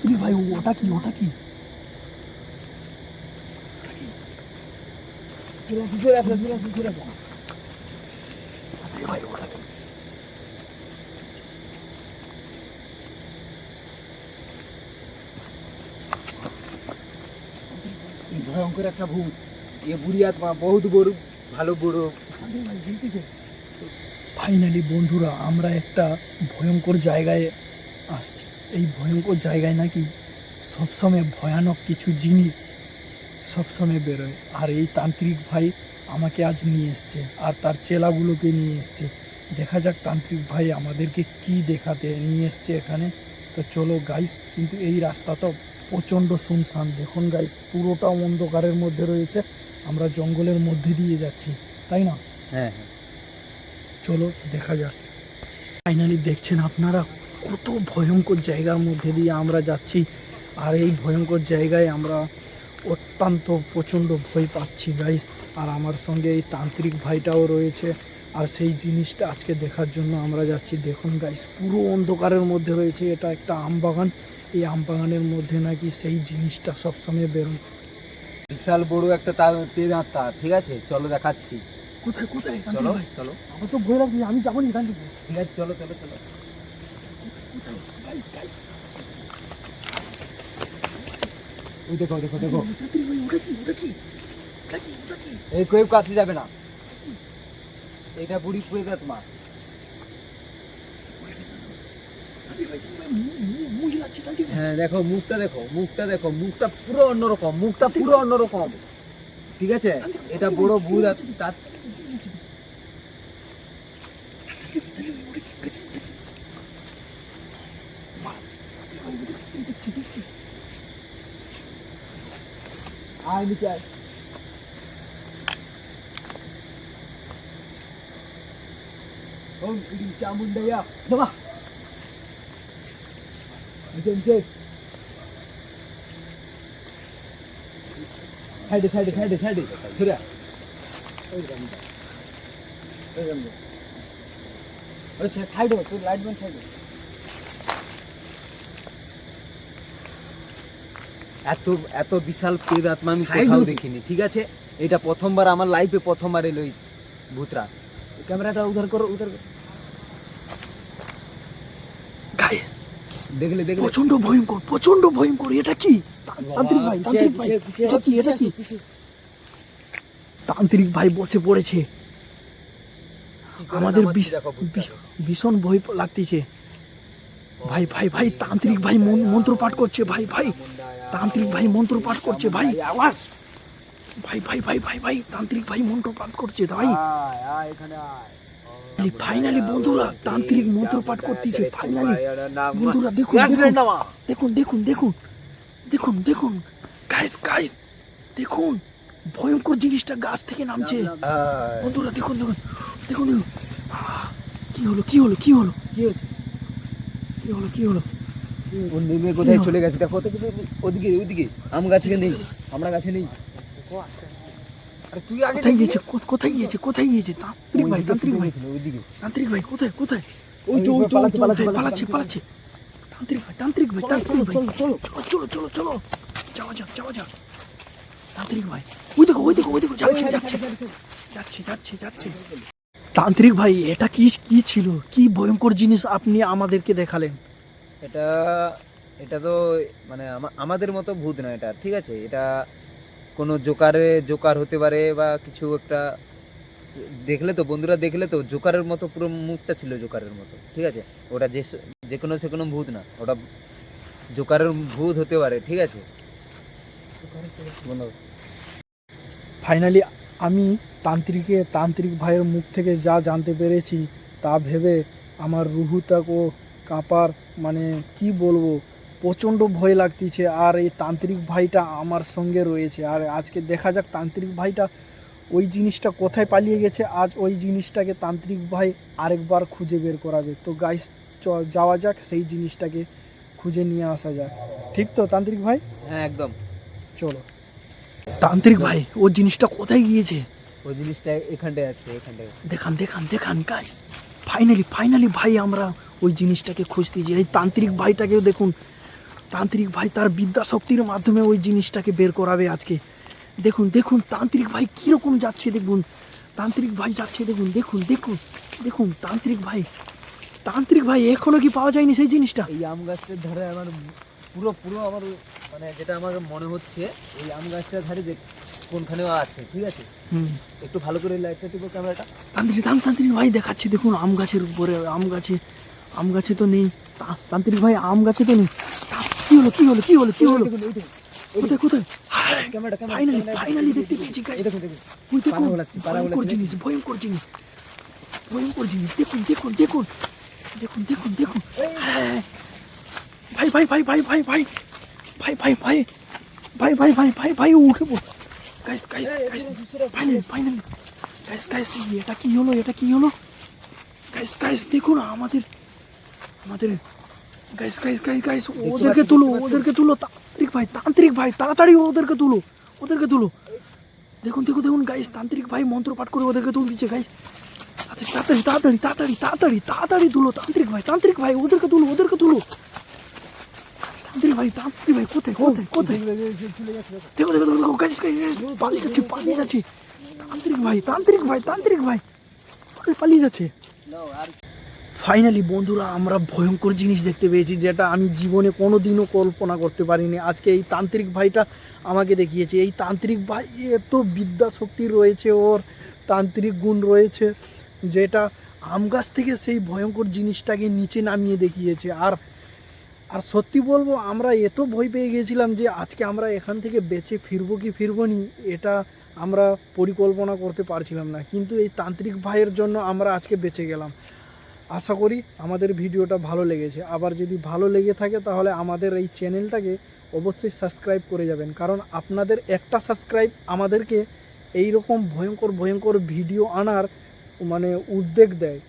তান্ত্রিক ভাই ওটা কি চলে আসো তান্ত্রিক ভাই ওটা কি? ভয়ঙ্কর একটা ভূত, এ বুড়ি আত্মা, বহুত বড়, ভালো বড়। ফাইনালি বন্ধুরা আমরা একটা ভয়ঙ্কর জায়গায় আসছি। এই ভয়ঙ্কর জায়গায় নাকি সবসময় ভয়ানক কিছু জিনিস সবসময় বেরোয়, আর এই তান্ত্রিক ভাই আমাকে আজ নিয়ে এসছে আর তার চেলাগুলোকে নিয়ে এসছে। দেখা যাক তান্ত্রিক ভাই আমাদেরকে কি দেখাতে নিয়ে এসছে এখানে। তো চলো গাইস, কিন্তু এই রাস্তা তো প্রচণ্ড শুনশান। দেখুন গাইস, পুরোটা অন্ধকারের মধ্যে রয়েছে, আমরা জঙ্গলের মধ্যে দিয়ে যাচ্ছি, তাই না? হ্যাঁ, চলো দেখা যাক। ফাইনালি দেখছেন আপনারা কত ভয়ঙ্কর জায়গার মধ্যে দিয়ে আমরা যাচ্ছি, আর এই ভয়ঙ্কর জায়গায় আমরা অত্যন্ত প্রচণ্ড ভয় পাচ্ছি গাইস। আর আমার সঙ্গে এই তান্ত্রিক ভাইটাও রয়েছে, আর সেই জিনিসটা আজকে দেখার জন্য আমরা যাচ্ছি। দেখুন গাইস, পুরো অন্ধকারের মধ্যে রয়েছে, এটা একটা আম বাগান। এই আম বাগানের মধ্যে নাকি সেই জিনিসটা সবসময় বেরোয়। বিশাল বড় একটা তেজ আত্মা, ঠিক আছে, চলো দেখাচ্ছি। কোথায় কোথায় চলো ভাই? চলো, আমার তো ভয় লাগছে, আমি যাবো না তান্ত্রিক ভাই। ঠিক আছে, চলো চলো চলো। গাইস গাইস, ওই দেখো দেখো দেখো, তান্ত্রিক ভাই ওটা কি? এই কেউ কাছে যাবে না, এটা বুড়ি পুড়ে আত্মা। হ্যাঁ দেখো মুখটা, মুখটা পুরো অন্যরকম, ঠিক আছে। এটা বড় ভূত, তার আয় নিচে আয়। ওম ইডি চামুন্ডায়া দাবা নিচে সাইডে সরে ওই রামদা, ওই সাইডে, তুই লাইট ম্যান সাইডে। এত বিশাল প্রেত আত্মা আমি কোথাও দেখিনি, ঠিক আছে। এটা প্রথমবার আমার লাইফে, প্রথমবার এলো এই ভূতরা। ক্যামেরাটা উধার করো। গাইস দেখলে প্রচন্ড ভয়ঙ্কর। এটা কি? তান্ত্রিক ভাই এটা কি? তান্ত্রিক ভাই বসে পড়েছে, আমাদের ভীষণ ভয় লাগতেছে। ভাই তান্ত্রিক ভাই মন্ত্র পাঠ করছে, ভাই তান্ত্রিক ভাই মন্ত্র পাঠ করছে, ভাই তান্ত্রিক ভাই মন্ত্র পাঠ করছে ভাই। ফাইনালি বন্ধুরা তান্ত্রিক মন্ত্র পাঠ করতেছে। ফাইনালি বন্ধুরা দেখুন গাইস দেখুন, ভয়ঙ্কর জিনিসটা গাছ থেকে নামছে বন্ধুরা। দেখুন কি হলো? নেমে কোথায় চলে গেছে দেখো, ওদিকে আম গাছে নেই, আমরা গাছে নেই। আরে তুই আগে কোথায় গিয়েছে তান্ত্রিক ভাই? কোথায়? ওই তো পালাচ্ছে। তান্ত্রিক ভাই চলো যাওয়া যাক। তান্ত্রিক ভাই ওই দেখো যাচ্ছে। তান্ত্রিক ভাই এটা কি ছিল? কি ভয়ঙ্কর জিনিস আপনি আমাদেরকে দেখালেন? এটা তো মানে আমাদের মতো ভূত না এটা, ঠিক আছে। এটা কোনো জোকার হতে পারে বা কিছু একটা। দেখলে তো জোকারের মতো পুরো মুখটা ছিল, জোকারের মতো, ঠিক আছে। ওটা যে কোনো ভূত না, ওটা জোকারের ভূত হতে পারে, ঠিক আছে। ফাইনালি আমি তান্ত্রিক ভাইয়ের মুখ থেকে যা জানতে পেরেছি তা ভেবে আমার রুহুটাকে কাঁপার, মানে কি বলবো, প্রচণ্ড ভয় লাগতেছে। আর এই তান্ত্রিক ভাইটা আমার সঙ্গে রয়েছে, আর আজকে দেখা যাক তান্ত্রিক ভাইটা ওই জিনিসটা কোথায় পালিয়ে গেছে। আজ ওই জিনিসটাকে তান্ত্রিক ভাই আরেকবার খুঁজে বের করাবে। তো গাইস যাওয়া যাক, সেই জিনিসটাকে খুঁজে নিয়ে আসা যাক, ঠিক তো তান্ত্রিক ভাই? হ্যাঁ একদম, চলো। তান্ত্রিক ভাই ওই জিনিসটা কোথায় গিয়েছে? ওই জিনিসটা এখানটায় আছে। দেখান গাইস। ফাইনালি ভাই আমরা ওই জিনিসটাকে খুঁজতেছি। এই তান্ত্রিক ভাইটাকেও দেখুন, তান্ত্রিক ভাই তার বিদ্যা শক্তির মাধ্যমে ওই জিনিসটাকে বের করাবে আজকে। দেখুন দেখুন তান্ত্রিক ভাই কীরকম যাচ্ছে, দেখুন তান্ত্রিক ভাই যাচ্ছে, দেখুন দেখুন দেখুন দেখুন তান্ত্রিক ভাই এখনো কি পাওয়া যায়নি সেই জিনিসটা? এই আম গাছটার ধারে আমার পুরো পুরো আমার মানে যেটা আমার মনে হচ্ছে এই আম গাছটার ধারে যে কোনখানেও আছে, ঠিক আছে? একটু ভালো করে লাইটটা টিপো ক্যামেরাটা। তান্ত্রিক ভাই দেখাচ্ছে, দেখুন আম গাছের উপরে, আম গাছে তো নেই তান্ত্রিক ভাই, আম গাছে তো নেই। কি হলো কোথায় কোথায়? ফাইনালি দেখতে পেয়েছি গাইস। দেখুন দেখুন ওই দেখুন পাড়াও লাগছে, ভয়ঙ্কর জিনিস দেখুন। হ্যাঁ। ভাই উঠে পড়। গাইস ফাইনালি গাইস এটা কি হলো গাইস দেখুন আমাদের গাইস ওদেরকে তুলো তান্ত্রিক ভাই তাড়াতাড়ি ওদেরকে তুলো। দেখুন গাইস তান্ত্রিক ভাই মন্ত্র পাঠ করে ওদেরকে তুলছে গাইস। তাড়াতাড়ি তুলো তান্ত্রিক ভাই ওদেরকে তুলো। তান্ত্রিক ভাই কোথায়? দেখো গাইস পালিয়ে যাচ্ছে তান্ত্রিক ভাই পালিয়ে যাচ্ছে। ফাইনালি বন্ধুরা আমরা ভয়ঙ্কর জিনিস দেখতে পেয়েছি, যেটা আমি জীবনে কোনো দিনও কল্পনা করতে পারিনি। আজকে এই তান্ত্রিক ভাইটা আমাকে দেখিয়েছে। এই তান্ত্রিক ভাই এত বিদ্যা শক্তি রয়েছে, ওর তান্ত্রিক গুণ রয়েছে, যেটা আম গাছ থেকে সেই ভয়ঙ্কর জিনিসটাকে নিচে নামিয়ে দেখিয়েছে। আর সত্যি বলবো আমরা এত ভয় পেয়ে গিয়েছিলাম যে আজকে আমরা এখান থেকে বেঁচে ফিরবো নি এটা আমরা পরিকল্পনা করতে পারছিলাম না। কিন্তু এই তান্ত্রিক ভাইয়ের জন্য আমরা আজকে বেঁচে গেলাম। আশা করি আমাদের ভিডিওটা ভালো লেগেছে। আবার যদি ভালো লেগে থাকে তাহলে আমাদের এই চ্যানেলটাকে অবশ্যই সাবস্ক্রাইব করে যাবেন, কারণ আপনাদের একটা সাবস্ক্রাইব আমাদেরকে এই রকম ভয়ঙ্কর ভিডিও আনার মানে উদ্বেগ দেয়।